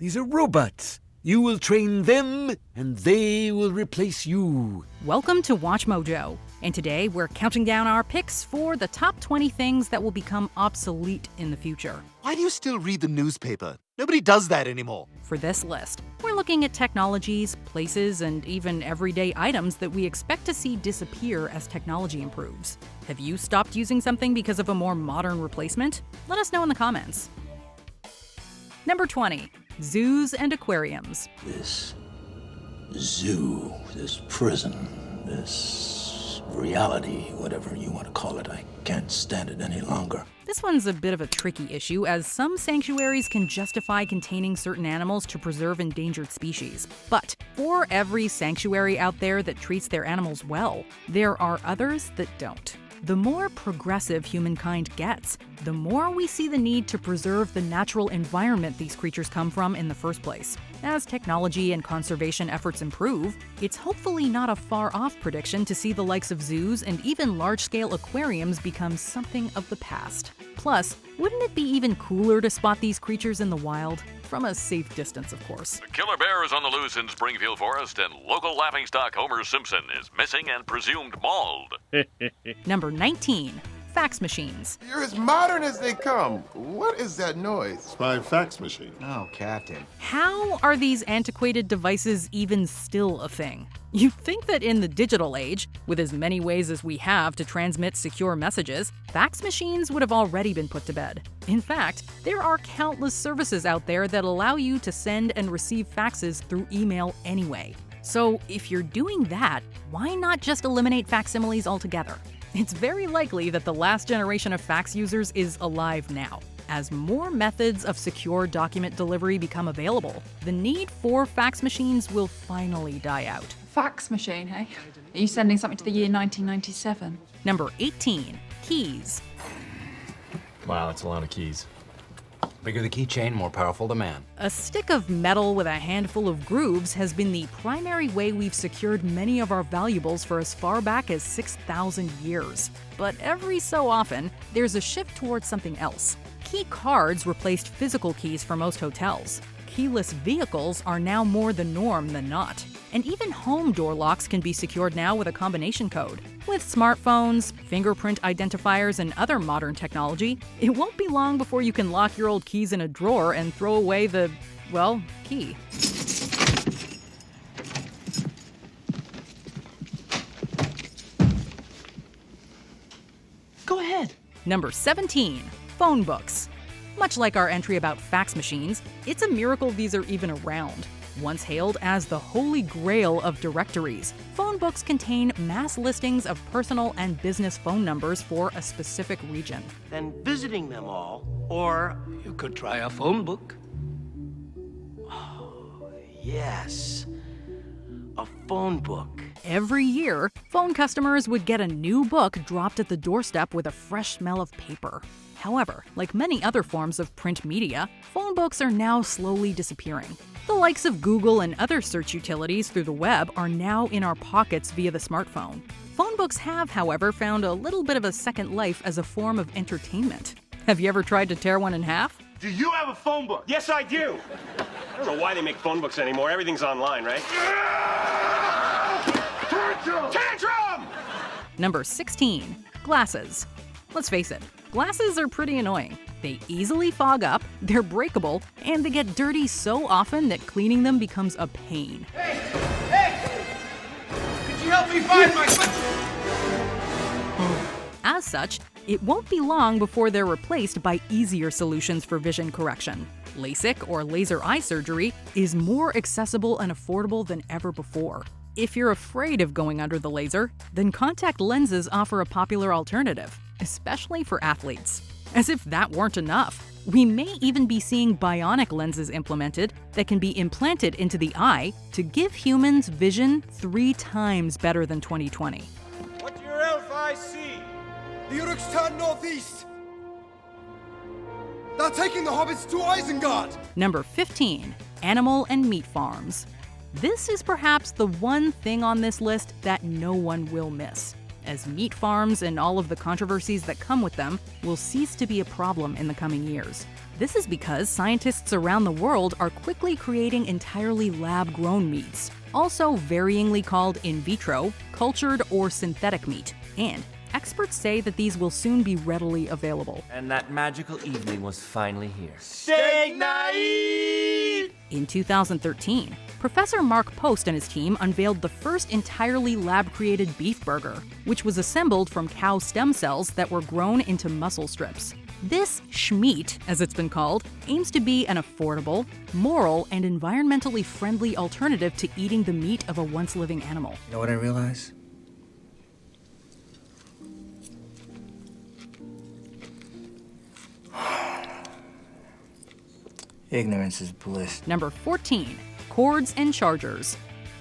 These are robots. You will train them, and they will replace you. Welcome to WatchMojo, and today we're counting down our picks for the top 20 things that will become obsolete in the future. Why do you still read the newspaper? Nobody does that anymore. For this list, we're looking at technologies, places, and even everyday items that we expect to see disappear as technology improves. Have you stopped using something because of a more modern replacement? Let us know in the comments. Number 20. Zoos and aquariums. This zoo, this prison, this reality, whatever you want to call it, I can't stand it any longer. This one's a bit of a tricky issue, as some sanctuaries can justify containing certain animals to preserve endangered species. But for every sanctuary out there that treats their animals well, there are others that don't. The more progressive humankind gets, the more we see the need to preserve the natural environment these creatures come from in the first place. As technology and conservation efforts improve, it's hopefully not a far-off prediction to see the likes of zoos and even large-scale aquariums become something of the past. Plus, wouldn't it be even cooler to spot these creatures in the wild? From a safe distance, of course. The killer bear is on the loose in Springfield Forest, and local laughingstock Homer Simpson is missing and presumed mauled. Number 19. Fax machines. You're as modern as they come. What is that noise? It's my fax machine. Oh, Captain. How are these antiquated devices even still a thing? You'd think that in the digital age, with as many ways as we have to transmit secure messages, fax machines would have already been put to bed. In fact, there are countless services out there that allow you to send and receive faxes through email anyway. So if you're doing that, why not just eliminate facsimiles altogether? It's very likely that the last generation of fax users is alive now. As more methods of secure document delivery become available, the need for fax machines will finally die out. Fax machine, hey? Are you sending something to the year 1997? Number 18. Keys. Wow, that's a lot of keys. Bigger the keychain, more powerful the man. A stick of metal with a handful of grooves has been the primary way we've secured many of our valuables for as far back as 6,000 years. But every so often, there's a shift towards something else. Key cards replaced physical keys for most hotels. Keyless vehicles are now more the norm than not. And even home door locks can be secured now with a combination code. With smartphones, fingerprint identifiers, and other modern technology, it won't be long before you can lock your old keys in a drawer and throw away the, well, key. Go ahead. Number 17. Phone books. Much like our entry about fax machines, it's a miracle these are even around. Once hailed as the holy grail of directories, phone books contain mass listings of personal and business phone numbers for a specific region. Then visiting them all, or you could try a phone book. Oh, yes, a phone book. Every year, phone customers would get a new book dropped at the doorstep with a fresh smell of paper. However, like many other forms of print media, phone books are now slowly disappearing. The likes of Google and other search utilities through the web are now in our pockets via the smartphone. Phone books have, however, found a little bit of a second life as a form of entertainment. Have you ever tried to tear one in half? Do you have a phone book? Yes, I do. I don't know why they make phone books anymore. Everything's online, right? Tantrum! Tantrum! Number 16. Glasses. Let's face it, glasses are pretty annoying. They easily fog up, they're breakable, and they get dirty so often that cleaning them becomes a pain. Hey! Hey! Could you help me find my... As such, it won't be long before they're replaced by easier solutions for vision correction. LASIK, or laser eye surgery, is more accessible and affordable than ever before. If you're afraid of going under the laser, then contact lenses offer a popular alternative, especially for athletes. As if that weren't enough, we may even be seeing bionic lenses implemented that can be implanted into the eye to give humans vision 3 times better than 20/20. What do your elf eyes see? The Uruks turn northeast. They're taking the hobbits to Isengard. Number 15. Animal and meat farms. This is perhaps the one thing on this list that no one will miss, as meat farms and all of the controversies that come with them will cease to be a problem in the coming years. This is because scientists around the world are quickly creating entirely lab-grown meats, also varyingly called in vitro, cultured, or synthetic meat. And experts say that these will soon be readily available. And that magical evening was finally here. Steak night! In 2013, Professor Mark Post and his team unveiled the first entirely lab-created beef burger, which was assembled from cow stem cells that were grown into muscle strips. This schmeat, as it's been called, aims to be an affordable, moral, and environmentally friendly alternative to eating the meat of a once-living animal. You know what I realize? Ignorance is bliss. Number 14. Cords and chargers.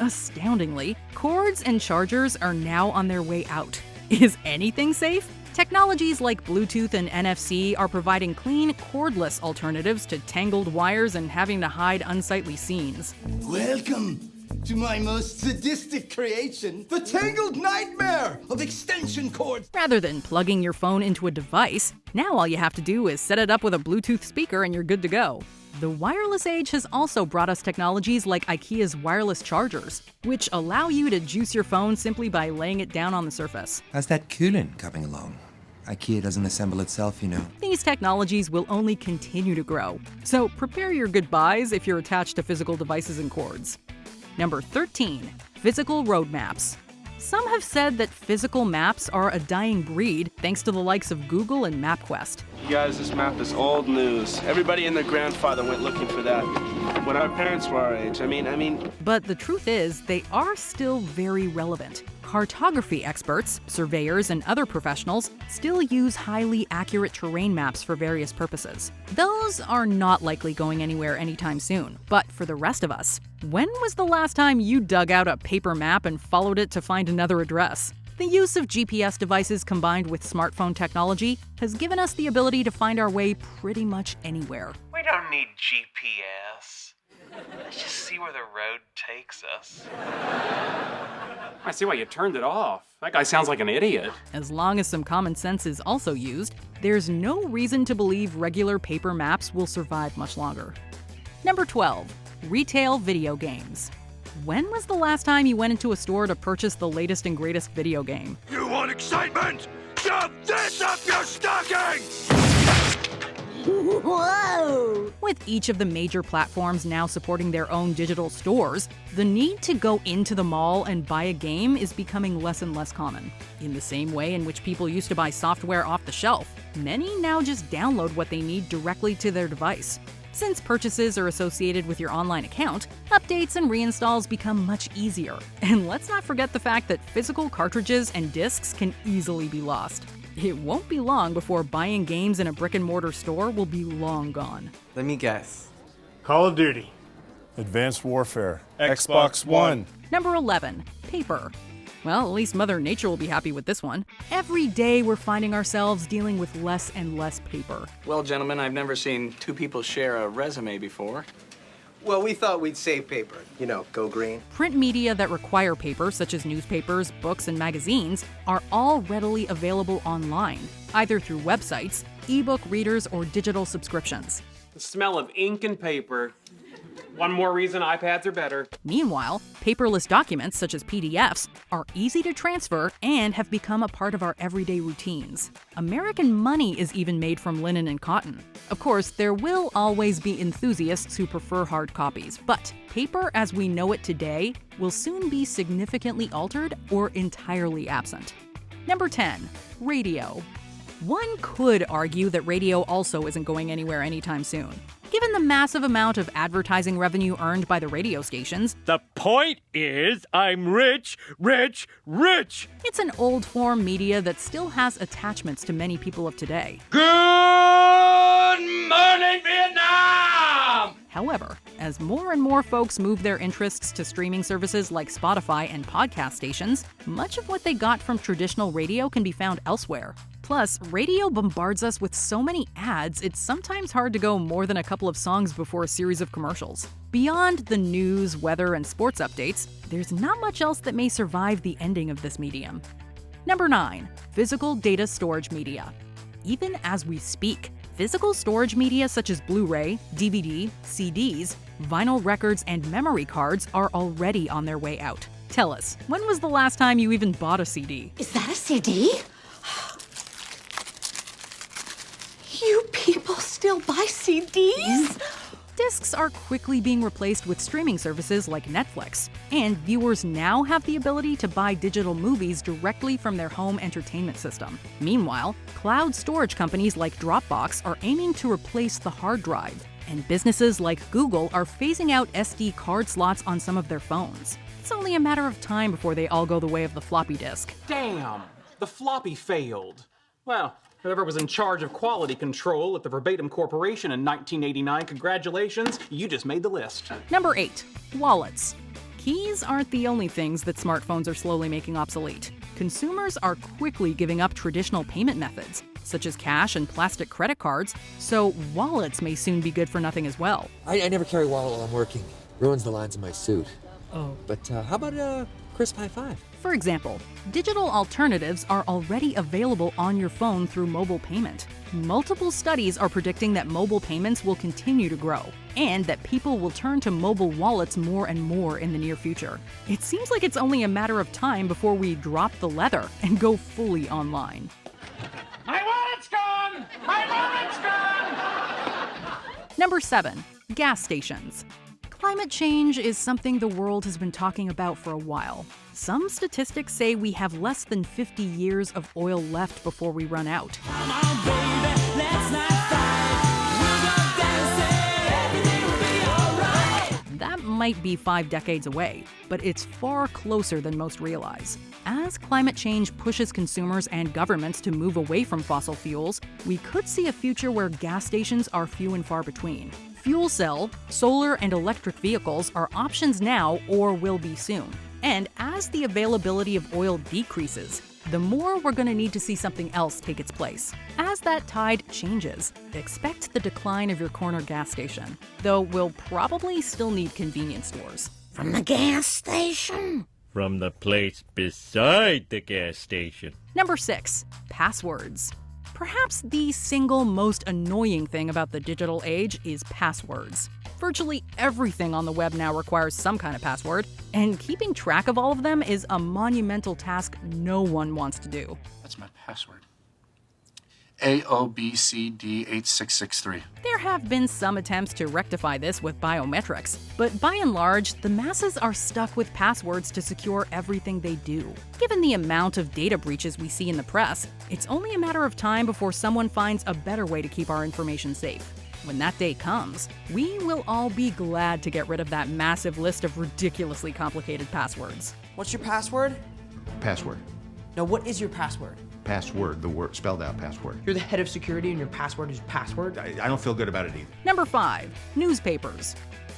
Astoundingly, cords and chargers are now on their way out. Is anything safe? Technologies like Bluetooth and NFC are providing clean, cordless alternatives to tangled wires and having to hide unsightly scenes. Welcome to my most sadistic creation, the tangled nightmare of extension cords. Rather than plugging your phone into a device, now all you have to do is set it up with a Bluetooth speaker and you're good to go. The wireless age has also brought us technologies like IKEA's wireless chargers, which allow you to juice your phone simply by laying it down on the surface. How's that cooling coming along? IKEA doesn't assemble itself, you know. These technologies will only continue to grow, so prepare your goodbyes if you're attached to physical devices and cords. Number 13. Physical roadmaps. Some have said that physical maps are a dying breed thanks to the likes of Google and MapQuest. You guys, this map is old news. Everybody and their grandfather went looking for that when our parents were our age. I mean. But the truth is, they are still very relevant. Cartography experts, surveyors, and other professionals still use highly accurate terrain maps for various purposes. Those are not likely going anywhere anytime soon. But for the rest of us, when was the last time you dug out a paper map and followed it to find another address? The use of GPS devices combined with smartphone technology has given us the ability to find our way pretty much anywhere. We don't need GPS. Let's just see where the road takes us. I see why you turned it off. That guy sounds like an idiot. As long as some common sense is also used, there's no reason to believe regular paper maps will survive much longer. Number 12. Retail video games. When was the last time you went into a store to purchase the latest and greatest video game? You want excitement? Shove this up your stocking! Whoa! With each of the major platforms now supporting their own digital stores, the need to go into the mall and buy a game is becoming less and less common. In the same way in which people used to buy software off the shelf, many now just download what they need directly to their device. Since purchases are associated with your online account, updates and reinstalls become much easier. And let's not forget the fact that physical cartridges and discs can easily be lost. It won't be long before buying games in a brick-and-mortar store will be long gone. Let me guess. Call of Duty. Advanced Warfare. Xbox One. Number 11. Paper. Well, at least Mother Nature will be happy with this one. Every day we're finding ourselves dealing with less and less paper. Well, gentlemen, I've never seen two people share a resume before. Well, we thought we'd save paper. You know, go green. Print media that require paper, such as newspapers, books, and magazines, are all readily available online, either through websites, ebook readers, or digital subscriptions. The smell of ink and paper. One more reason iPads are better. Meanwhile, paperless documents, such as PDFs, are easy to transfer and have become a part of our everyday routines. American money is even made from linen and cotton. Of course, there will always be enthusiasts who prefer hard copies, but paper as we know it today will soon be significantly altered or entirely absent. Number 10. Radio. One could argue that radio also isn't going anywhere anytime soon. Given the massive amount of advertising revenue earned by the radio stations, the point is, I'm rich, rich, rich! It's an old-form media that still has attachments to many people of today. Good morning, Vietnam! However, as more and more folks move their interests to streaming services like Spotify and podcast stations, much of what they got from traditional radio can be found elsewhere. Plus, radio bombards us with so many ads, it's sometimes hard to go more than a couple of songs before a series of commercials. Beyond the news, weather, and sports updates, there's not much else that may survive the ending of this medium. Number 9. Physical data storage media. Even as we speak, Physical storage media such as Blu-ray, DVD, CDs, vinyl records, and memory cards are already on their way out. Tell us, when was the last time you even bought a CD? Is that a CD? You people still buy CDs? Discs are quickly being replaced with streaming services like Netflix, and viewers now have the ability to buy digital movies directly from their home entertainment system. Meanwhile, cloud storage companies like Dropbox are aiming to replace the hard drive, and businesses like Google are phasing out SD card slots on some of their phones. It's only a matter of time before they all go the way of the floppy disk. Damn, the floppy failed. Well, whoever was in charge of quality control at the Verbatim Corporation in 1989, congratulations, you just made the list. Number 8. Wallets. Keys aren't the only things that smartphones are slowly making obsolete. Consumers are quickly giving up traditional payment methods, such as cash and plastic credit cards, so wallets may soon be good for nothing as well. I never carry a wallet while I'm working. Ruins the lines in my suit. Oh. But how about a crisp high five? For example, digital alternatives are already available on your phone through mobile payment. Multiple studies are predicting that mobile payments will continue to grow, and that people will turn to mobile wallets more and more in the near future. It seems like it's only a matter of time before we drop the leather and go fully online. My wallet's gone! My wallet's gone! Number 7. Gas stations. Climate change is something the world has been talking about for a while. Some statistics say we have less than 50 years of oil left before we run out. Come on, baby, let's not fight. We'll go dancing, everything will be alright. That might be 5 decades away, but it's far closer than most realize. As climate change pushes consumers and governments to move away from fossil fuels, we could see a future where gas stations are few and far between. Fuel cell, solar, and electric vehicles are options now or will be soon. And as the availability of oil decreases, the more we're going to need to see something else take its place. As that tide changes, expect the decline of your corner gas station, though we'll probably still need convenience stores. From the gas station? From the place beside the gas station. Number 6. Passwords. Perhaps the single most annoying thing about the digital age is passwords. Virtually everything on the web now requires some kind of password, and keeping track of all of them is a monumental task no one wants to do. That's my password. AOBCD8663. There have been some attempts to rectify this with biometrics, but by and large, the masses are stuck with passwords to secure everything they do. Given the amount of data breaches we see in the press, it's only a matter of time before someone finds a better way to keep our information safe. When that day comes, we will all be glad to get rid of that massive list of ridiculously complicated passwords. What's your password? Password. No, what is your password? Password, the word spelled out password. You're the head of security and your password is password? I don't feel good about it either. Number 5. Newspapers.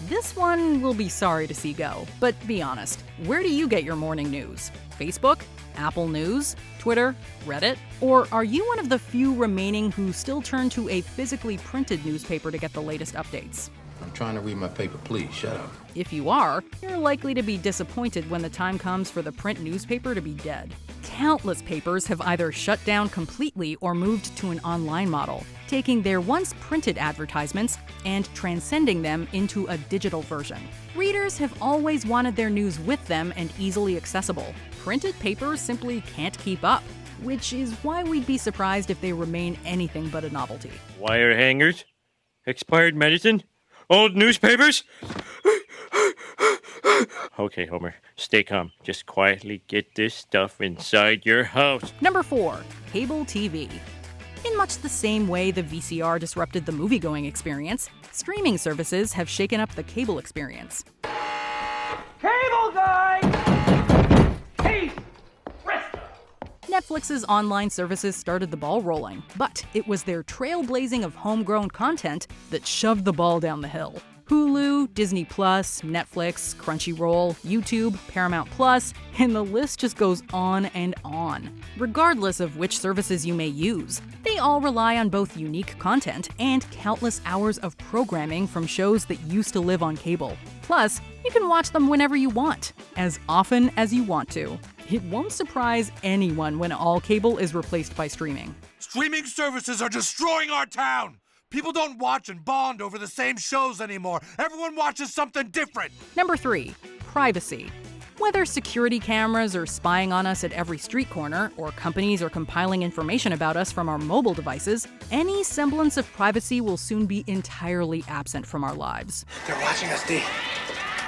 This one we'll be sorry to see go, but be honest, where do you get your morning news? Facebook? Apple News? Twitter? Reddit? Or are you one of the few remaining who still turn to a physically printed newspaper to get the latest updates? I'm trying to read my paper, please, shut up. If you are, you're likely to be disappointed when the time comes for the print newspaper to be dead. Countless papers have either shut down completely or moved to an online model, taking their once printed advertisements and transcending them into a digital version. Readers have always wanted their news with them and easily accessible. Printed papers simply can't keep up, which is why we'd be surprised if they remain anything but a novelty. Wire hangers? Expired medicine? Old newspapers? Okay, Homer, stay calm. Just quietly get this stuff inside your house. Number 4. Cable TV. In much the same way the VCR disrupted the movie-going experience, streaming services have shaken up the cable experience. Cable guy! Hey! Netflix's online services started the ball rolling, but it was their trailblazing of homegrown content that shoved the ball down the hill. Hulu, Disney+, Netflix, Crunchyroll, YouTube, Paramount+, and the list just goes on and on. Regardless of which services you may use, they all rely on both unique content and countless hours of programming from shows that used to live on cable. Plus, you can watch them whenever you want, as often as you want to. It won't surprise anyone when all cable is replaced by streaming. Streaming services are destroying our town! People don't watch and bond over the same shows anymore. Everyone watches something different. Number 3, privacy. Whether security cameras are spying on us at every street corner, or companies are compiling information about us from our mobile devices, any semblance of privacy will soon be entirely absent from our lives. They're watching us, D.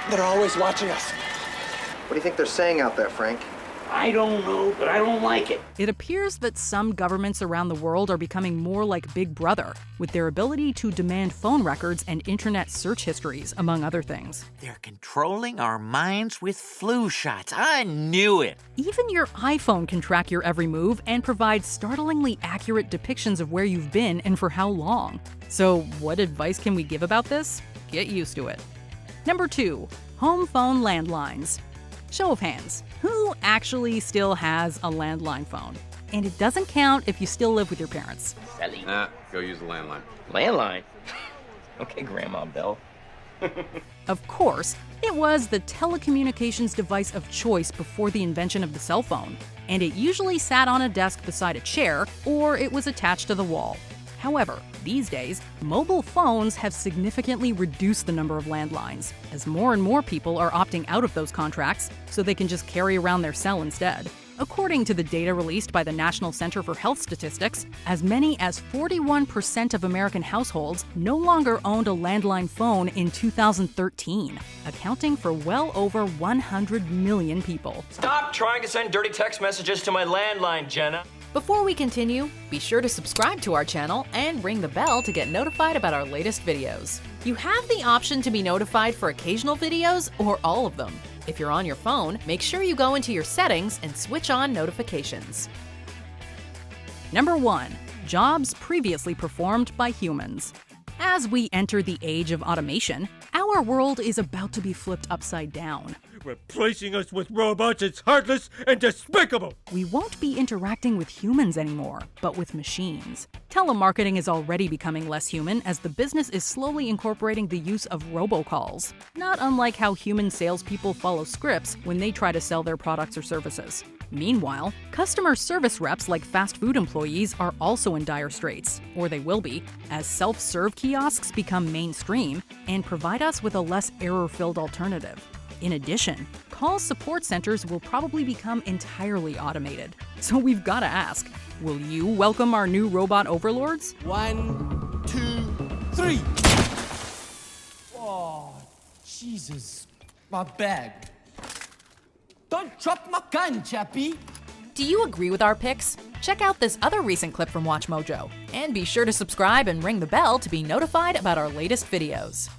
They're always watching us. What do you think they're saying out there, Frank? I don't know, but I don't like it. It appears that some governments around the world are becoming more like Big Brother, with their ability to demand phone records and internet search histories, among other things. They're controlling our minds with flu shots. I knew it. Even your iPhone can track your every move and provide startlingly accurate depictions of where you've been and for how long. So, what advice can we give about this? Get used to it. Number 2, home phone landlines. Show of hands. Who actually still has a landline phone? And it doesn't count if you still live with your parents. Sally. Go use the landline. Landline? Okay, Grandma Bell. Of course, it was the telecommunications device of choice before the invention of the cell phone, and it usually sat on a desk beside a chair, or it was attached to the wall. However, these days, mobile phones have significantly reduced the number of landlines, as more and more people are opting out of those contracts so they can just carry around their cell instead. According to the data released by the National Center for Health Statistics, as many as 41% of American households no longer owned a landline phone in 2013, accounting for well over 100 million people. Stop trying to send dirty text messages to my landline, Jenna. Before we continue, be sure to subscribe to our channel and ring the bell to get notified about our latest videos. You have the option to be notified for occasional videos or all of them. If you're on your phone, make sure you go into your settings and switch on notifications. Number 1, jobs previously performed by humans. As we enter the age of automation, our world is about to be flipped upside down. Replacing us with robots is heartless and despicable! We won't be interacting with humans anymore, but with machines. Telemarketing is already becoming less human as the business is slowly incorporating the use of robocalls, not unlike how human salespeople follow scripts when they try to sell their products or services. Meanwhile, customer service reps like fast food employees are also in dire straits, or they will be, as self-serve kiosks become mainstream and provide us with a less error-filled alternative. In addition, call support centers will probably become entirely automated. So we've got to ask, will you welcome our new robot overlords? 1, 2, 3. Oh, Jesus. My bag. Don't drop my gun, chappie. Do you agree with our picks? Check out this other recent clip from WatchMojo, and be sure to subscribe and ring the bell to be notified about our latest videos.